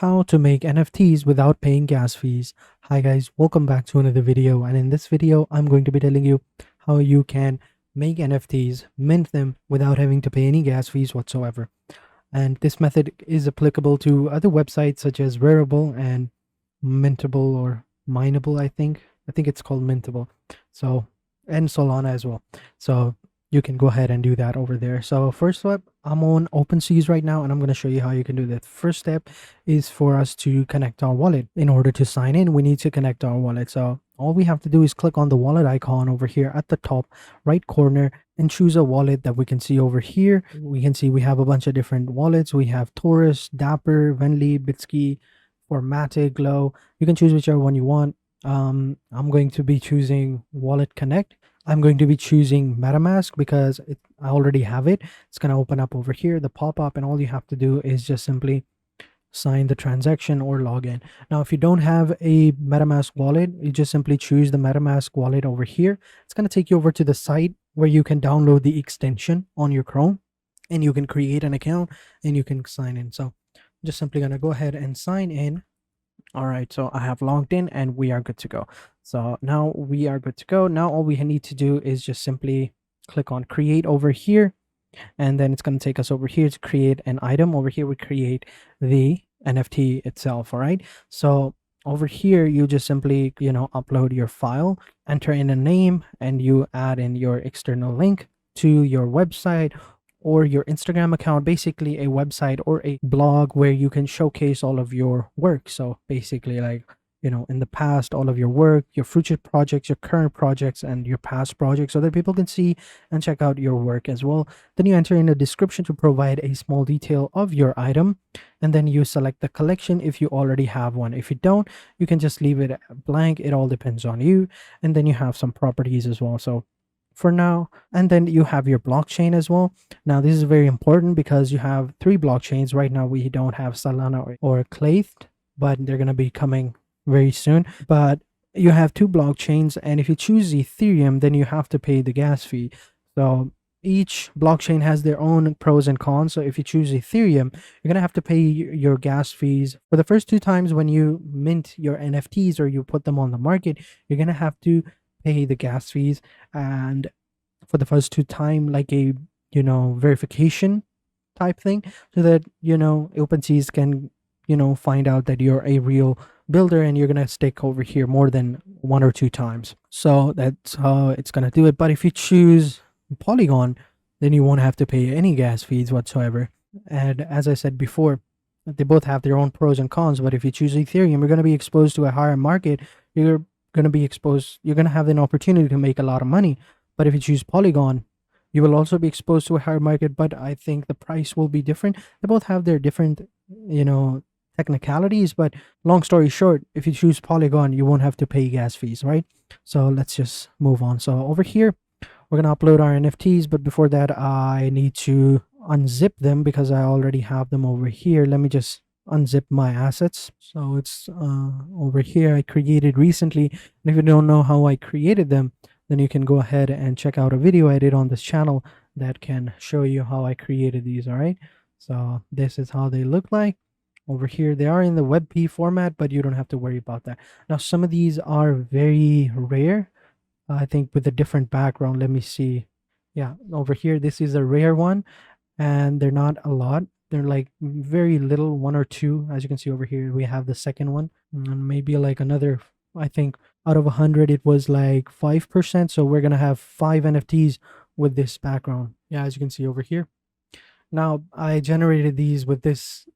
how to make NFTs without paying gas fees. Hi guys, welcome back to another video, and in this video I'm going to be telling you how you can make NFTs, mint them without having to pay any gas fees whatsoever. And this method is applicable to other websites such as Rarible and Mintable or Mineable. I think it's called Mintable. So, and Solana as well. So you can go ahead and do that over there. So first step, I'm on OpenSeas right now, and I'm going to show you how you can do that. First step is for us to connect our wallet. In order to sign in, we need to connect our wallet. So all we have to do is click on the wallet icon over here at the top right corner and choose a wallet that we can see over here. We can see we have a bunch of different wallets. We have Taurus, Dapper, Venly, Bitski, Formatic, Glow. You can choose whichever one you want. I'm going to be choosing Wallet Connect. I'm going to be choosing MetaMask because I already have it. It's going to open up over here, the pop-up, and all you have to do is just simply sign the transaction or log in. Now, if you don't have a MetaMask wallet, you just simply choose the MetaMask wallet over here. It's going to take you over to the site where you can download the extension on your Chrome, and you can create an account and you can sign in. So I'm just simply going to go ahead and sign in. All right, so I have logged in and we are good to go. So now we are good to go. Now all we need to do is just simply click on create over here, and then it's going to take us over here to create an item. Over here we create the NFT itself. All right, so over here you just simply upload your file, enter in a name, and you add in your external link to your website or your Instagram account, basically a website or a blog where you can showcase all of your work. So basically, like, in the past, all of your work, your future projects, your current projects, and your past projects, so that people can see and check out your work as well. Then you enter in a description to provide a small detail of your item, and then you select the collection if you already have one. If you don't, you can just leave it blank. It all depends on you. And then you have some properties as well. So for now, and then you have your blockchain as well. Now this is very important because you have 3 blockchains right now. We don't have Solana or Clath, but they're going to be coming very soon. But you have 2 blockchains, and if you choose Ethereum, then you have to pay the gas fee. So each blockchain has their own pros and cons. So if you choose Ethereum, you're going to have to pay your gas fees for the first 2 times when you mint your NFTs or you put them on the market. You're going to have to pay the gas fees, and for the first 2 time, like a verification type thing, so that OpenSeas can find out that you're a real builder and you're gonna stick over here more than 1 or 2 times. So that's how it's gonna do it. But if you choose Polygon, then you won't have to pay any gas fees whatsoever. And as I said before, they both have their own pros and cons. But if you choose Ethereum, you're going to be exposed to a higher market. You're going to have an opportunity to make a lot of money. But if you choose Polygon, you will also be exposed to a higher market, but I think the price will be different. They both have their different technicalities, but long story short, if you choose Polygon, you won't have to pay gas fees, right? So let's just move on. So over here we're going to upload our NFTs, but before that I need to unzip them because I already have them over here. Let me just unzip my assets. So it's over here. I created recently, and if you don't know how I created them, then you can go ahead and check out a video I did on this channel that can show you how I created these. All right, so this is how they look like. Over here they are in the WebP format, but you don't have to worry about that. Now some of these are very rare, I think, with a different background. Let me see. Yeah, over here this is a rare one, and they're not a lot. They're like very little, 1 or 2. As you can see over here, we have the second one, and maybe like another, I think out of 100 it was like 5%. So we're gonna have 5 NFTs with this background. Yeah, as you can see over here. Now I generated these with this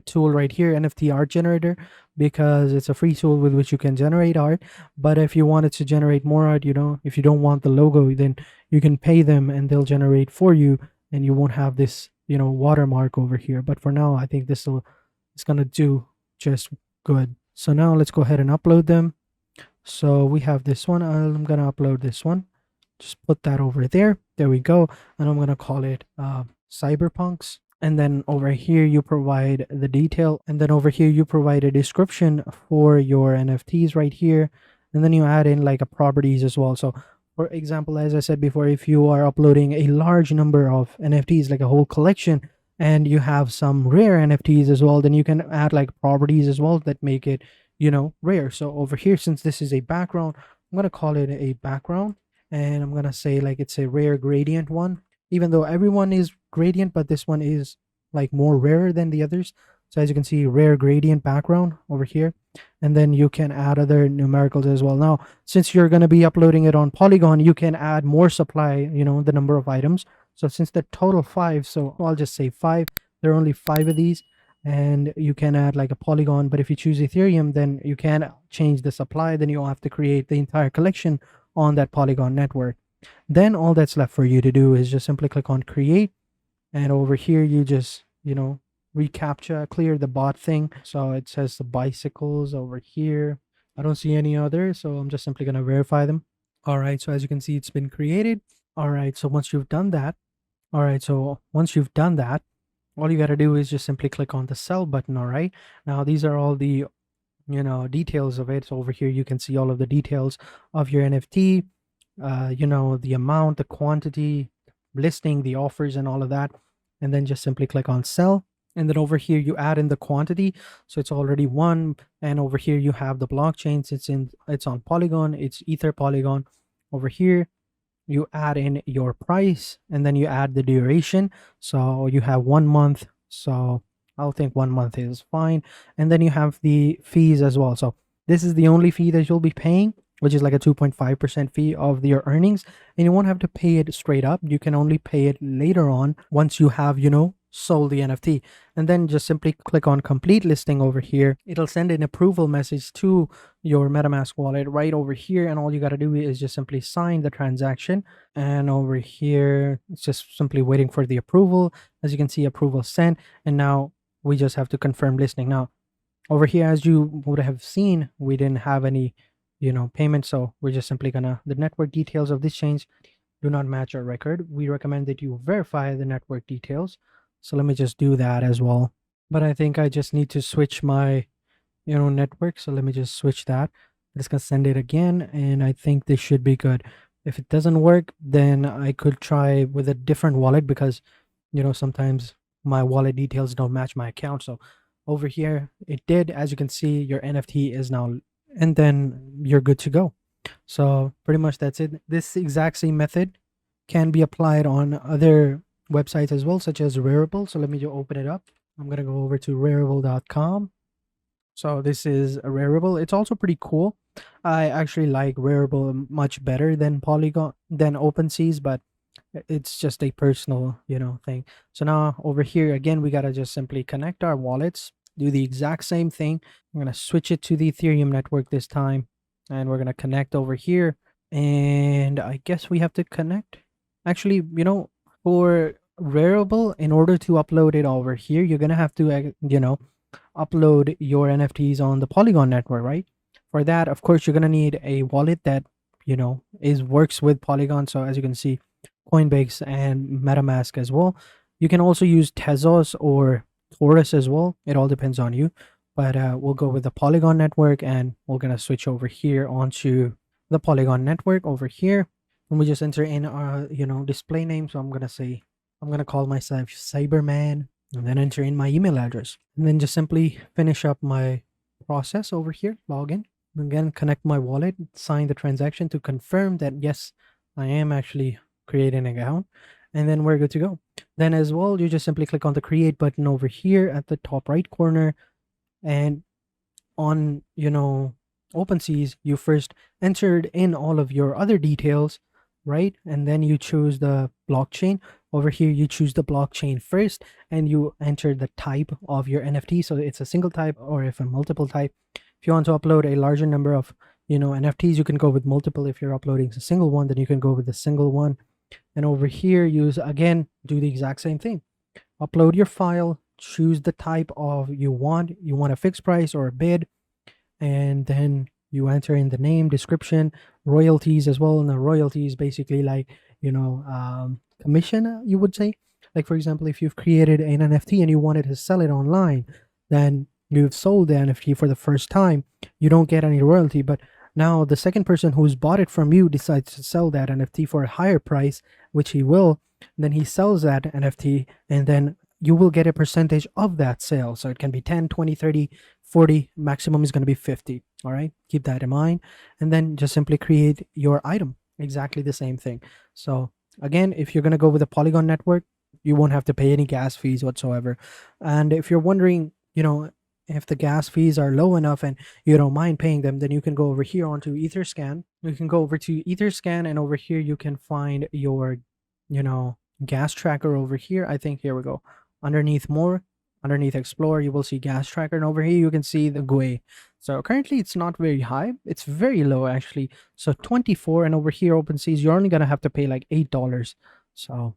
tool right here, NFT art generator, because it's a free tool with which you can generate art. But if you wanted to generate more art, if you don't want the logo, then you can pay them and they'll generate for you, and you won't have this watermark over here. But for now, I think this is gonna do just good. So now let's go ahead and upload them. So we have this one. I'm gonna upload this one. Just put that over there. There we go. And I'm gonna call it Cyberpunks. And then over here you provide the detail, and then over here you provide a description for your NFTs right here, and then you add in like a properties as well. So for example, as I said before, if you are uploading a large number of NFTs, like a whole collection, and you have some rare NFTs as well, then you can add like properties as well that make it, rare. So over here, since this is a background, I'm going to call it a background, and I'm going to say like it's a rare gradient one, even though everyone is gradient, but this one is like more rarer than the others. So as you can see, rare gradient background over here, and then you can add other numericals as well. Now, since you're going to be uploading it on Polygon, you can add more supply, the number of items. So since the total 5, so I'll just say 5. There are only 5 of these, and you can add like a Polygon. But if you choose Ethereum, then you can change the supply. Then you'll have to create the entire collection on that Polygon network. Then all that's left for you to do is just simply click on create, and over here you just recaptcha clear the bot thing. So it says the bicycles over here. I don't see any others, so I'm just simply going to verify them. All right, so as you can see, it's been created. All right, so once you've done that, all you got to do is just simply click on the sell button. All right, now these are all the details of it. So over here you can see all of the details of your NFT, the amount, the quantity, listing, the offers, and all of that. And then just simply click on sell, and then over here you add in the quantity. So it's already 1, and over here you have the blockchains. It's on Polygon, it's Ether Polygon. Over here you add in your price, and then you add the duration. So you have 1 month, so I'll think 1 month is fine. And then you have the fees as well. So this is the only fee that you'll be paying, which is like a 2.5% fee of your earnings, and you won't have to pay it straight up. You can only pay it later on once you have sold the NFT. And then just simply click on complete listing over here. It'll send an approval message to your MetaMask wallet right over here, and all you got to do is just simply sign the transaction. And over here it's just simply waiting for the approval. As you can see, approval sent, and now we just have to confirm listing. Now over here, as you would have seen, we didn't have any payment, so we're just simply gonna, the network details of this change do not match our record. We recommend that you verify the network details. So let me just do that as well. But I think I just need to switch my network, so let me just switch that. I'm just gonna send it again, and I think this should be good. If it doesn't work, then I could try with a different wallet, because sometimes my wallet details don't match my account. So over here it did. As you can see, your NFT is now, and then you're good to go. So pretty much that's it. This exact same method can be applied on other websites as well, such as Rarible. So let me just open it up. I'm going to go over to rarible.com. So this is a Rarible. It's also pretty cool. I actually like Rarible much better than Polygon, than OpenSeas, but it's just a personal thing. So now over here again, we got to just simply connect our wallets, do the exact same thing. I'm going to switch it to the Ethereum network this time, and we're going to connect over here. And I guess we have to connect, actually, for Rarible, in order to upload it over here, you're going to have to upload your NFTs on the Polygon network, right? For that, of course, you're going to need a wallet that works with Polygon. So as you can see, Coinbase and MetaMask as well. You can also use Tezos or Taurus as well. It all depends on you, but we'll go with the Polygon network, and we're going to switch over here onto the Polygon network over here, and we just enter in our display name. So I'm going to call myself Cyberman, and then enter in my email address, and then just simply finish up my process over here. Login, again, connect my wallet, sign the transaction to confirm that yes, I am actually creating an account, and then we're good to go. Then as well, you just simply click on the create button over here at the top right corner, and on OpenSeas, you first entered in all of your other details, right? And then you choose the blockchain. Over here you choose the blockchain first, and you enter the type of your NFT. So it's a single type, or if a multiple type. If you want to upload a larger number of NFTs, you can go with multiple. If you're uploading a single one, then you can go with the single one. And over here, you again do the exact same thing. Upload your file, choose the type of you want a fixed price or a bid, and then you enter in the name, description, royalties as well. And the royalties basically like commission, you would say. Like for example, if you've created an NFT and you wanted to sell it online, then you've sold the NFT for the first time, you don't get any royalty. But now the second person who's bought it from you decides to sell that NFT for a higher price, which he will. Then he sells that NFT, and then you will get a percentage of that sale. So it can be 10, 20, 30, 40, maximum is going to be 50. All right, keep that in mind. And then just simply create your item, exactly the same thing. So again, if you're going to go with a Polygon network, you won't have to pay any gas fees whatsoever. And if you're wondering, if the gas fees are low enough and you don't mind paying them, then you can go over here onto Etherscan. You can go over to Etherscan, and over here you can find your, gas tracker over here. I think here we go. Underneath more, underneath explore, you will see gas tracker, and over here you can see the GUI. So currently it's not very high, it's very low actually. So 24, and over here OpenSeas, you're only gonna have to pay like $8. So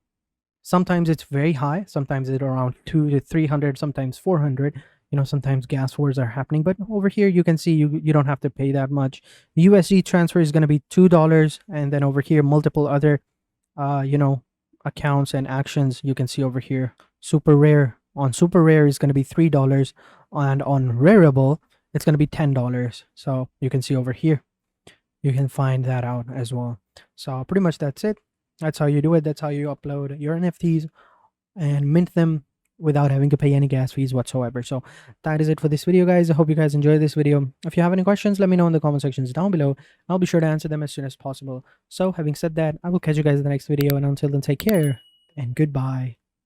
sometimes it's very high, sometimes it's around 2 to 300, sometimes 400. Sometimes gas wars are happening, but over here you can see you don't have to pay that much. USD transfer is going to be $2, and then over here multiple other accounts and actions you can see over here. Super rare, on super rare is going to be $3, and on rareable it's going to be $10. So you can see over here, you can find that out as well. So pretty much that's it. That's how you do it. That's how you upload your NFTs and mint them without having to pay any gas fees whatsoever. So that is it for this video, guys. I hope you guys enjoyed this video. If you have any questions, let me know in the comment sections down below. I'll be sure to answer them as soon as possible. So having said that, I will catch you guys in the next video, and until then, take care and goodbye.